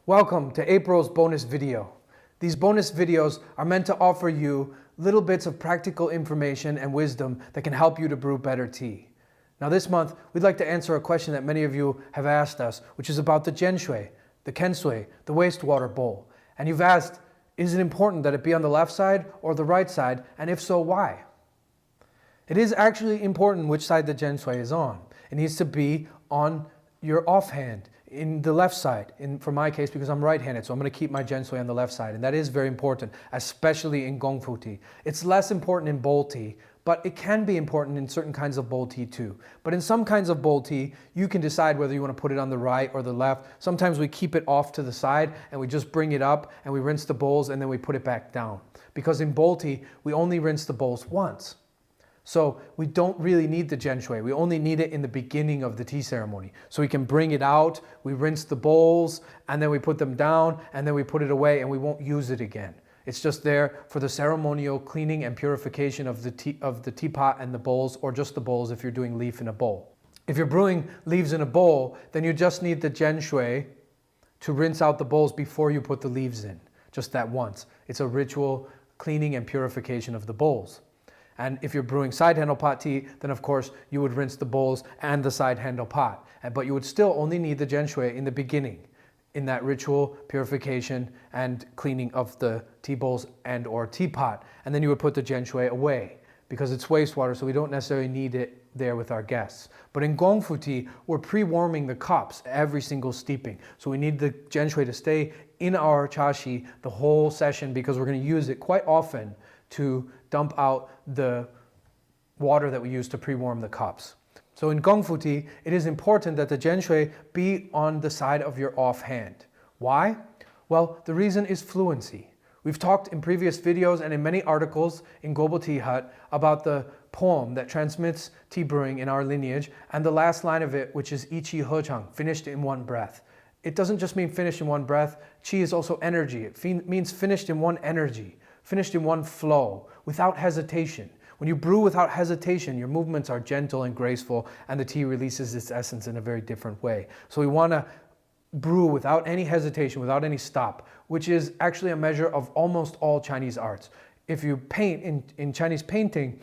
Welcome to April's bonus video. These bonus videos are meant to offer you little bits of practical information and wisdom that can help you to brew better tea. Now this month, we'd like to answer a question that many of you have asked us, which is about the Zhenshui, the Kensui, the wastewater bowl. And you've asked, is it important that it be on the left side or the right side? And if so, why? It is actually important which side the Zhenshui is on. It needs to be on your offhand, in the left side, for my case, because I'm right-handed, so I'm going to keep my Zhenshui on the left side, and that is very important, especially in Gongfu tea. It's less important in bowl tea, but it can be important in certain kinds of bowl tea too. But in some kinds of bowl tea, you can decide whether you want to put it on the right or the left. Sometimes we keep it off to the side and we just bring it up and we rinse the bowls and then we put it back down. Because in bowl tea, we only rinse the bowls once. So we don't really need the Zhenshui. We only need it in the beginning of the tea ceremony. So we can bring it out, we rinse the bowls, and then we put them down, and then we put it away, and we won't use it again. It's just there for the ceremonial cleaning and purification of the teapot and the bowls, or just the bowls if you're doing leaf in a bowl. If you're brewing leaves in a bowl, then you just need the Zhenshui to rinse out the bowls before you put the leaves in. Just that once. It's a ritual cleaning and purification of the bowls. And if you're brewing side handle pot tea, then of course you would rinse the bowls and the side handle pot. But you would still only need the Zhenshui in the beginning, in that ritual purification and cleaning of the tea bowls and or teapot. And then you would put the Zhenshui away because it's wastewater, so we don't necessarily need it there with our guests. But in Gongfu tea, we're pre-warming the cups every single steeping. So we need the Zhenshui to stay in our chashi the whole session because we're going to use it quite often to dump out the water that we use to pre-warm the cups. So in Gongfu tea, it is important that the Zhenshui be on the side of your offhand. Why? Well, the reason is fluency. We've talked in previous videos and in many articles in Global Tea Hut about the poem that transmits tea brewing in our lineage, and the last line of it, which is Ichi Hechang, finished in one breath. It doesn't just mean finished in one breath. Qi is also energy. It means finished in one energy, finished in one flow, without hesitation. When you brew without hesitation, your movements are gentle and graceful, and the tea releases its essence in a very different way. So we want to brew without any hesitation, without any stop, which is actually a measure of almost all Chinese arts. If you paint in Chinese painting,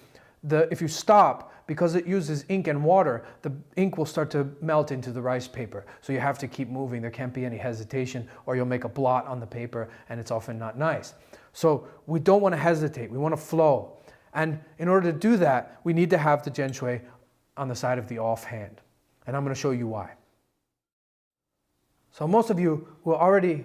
if you stop, because it uses ink and water, the ink will start to melt into the rice paper. So you have to keep moving. There can't be any hesitation, or you'll make a blot on the paper, and it's often not nice. So we don't want to hesitate. We want to flow. And in order to do that, we need to have the Zhenshui on the side of the offhand. And I'm going to show you why. So most of you will already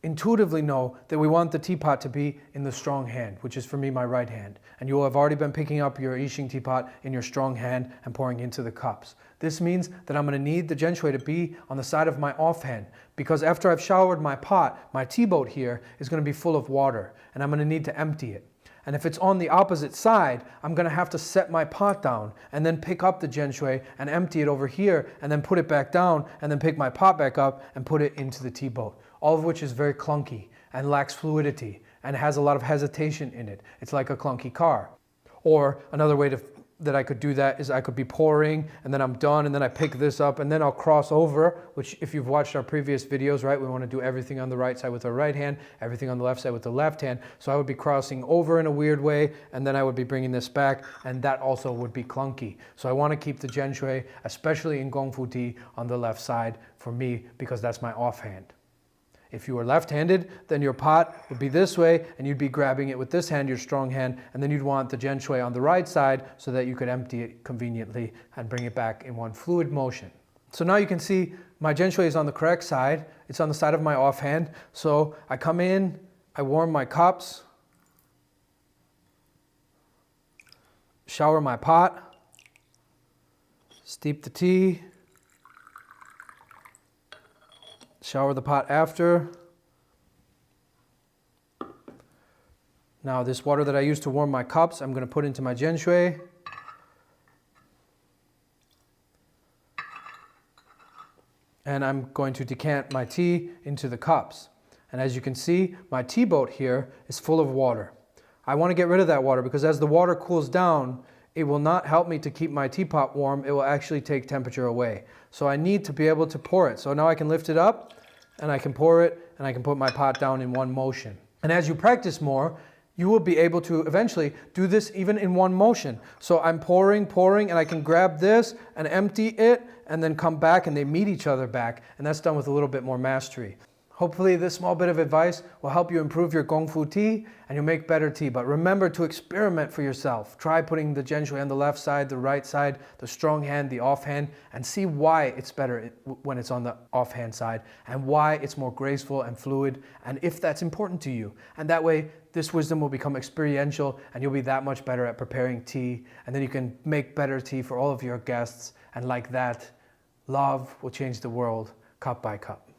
intuitively know that we want the teapot to be in the strong hand, which is for me my right hand. And you will have already been picking up your Yixing teapot in your strong hand and pouring into the cups. This means that I'm going to need the Zhenshui to be on the side of my offhand, because after I've showered my pot, my tea boat here is going to be full of water, and I'm going to need to empty it. And if it's on the opposite side, I'm going to have to set my pot down and then pick up the Zhenshui and empty it over here and then put it back down and then pick my pot back up and put it into the tea boat. All of which is very clunky and lacks fluidity and has a lot of hesitation in it. It's like a clunky car. Or another way that I could do that is I could be pouring and then I'm done and then I pick this up and then I'll cross over, which if you've watched our previous videos, right, we want to do everything on the right side with our right hand, everything on the left side with the left hand. So I would be crossing over in a weird way and then I would be bringing this back, and that also would be clunky. So I want to keep the Zhenshui, especially in Gongfu tea, on the left side for me because that's my offhand. If you were left-handed, then your pot would be this way, and you'd be grabbing it with this hand, your strong hand, and then you'd want the Zhenshui on the right side so that you could empty it conveniently and bring it back in one fluid motion. So now you can see my Zhenshui is on the correct side. It's on the side of my offhand. So I come in, I warm my cups, shower my pot, steep the tea, shower the pot after. Now this water that I used to warm my cups, I'm going to put into my Zhenshui. And I'm going to decant my tea into the cups. And as you can see, my tea boat here is full of water. I want to get rid of that water because as the water cools down, it will not help me to keep my teapot warm. It will actually take temperature away. So I need to be able to pour it. So now I can lift it up and I can pour it, and I can put my pot down in one motion. And as you practice more, you will be able to eventually do this even in one motion. So I'm pouring, and I can grab this and empty it, and then come back, and they meet each other back. And that's done with a little bit more mastery. Hopefully this small bit of advice will help you improve your Gong Fu tea and you'll make better tea. But remember to experiment for yourself. Try putting the Zhen Shui on the left side, the right side, the strong hand, the offhand, and see why it's better when it's on the offhand side and why it's more graceful and fluid, and if that's important to you. And that way, this wisdom will become experiential and you'll be that much better at preparing tea, and then you can make better tea for all of your guests, and like that, love will change the world cup by cup.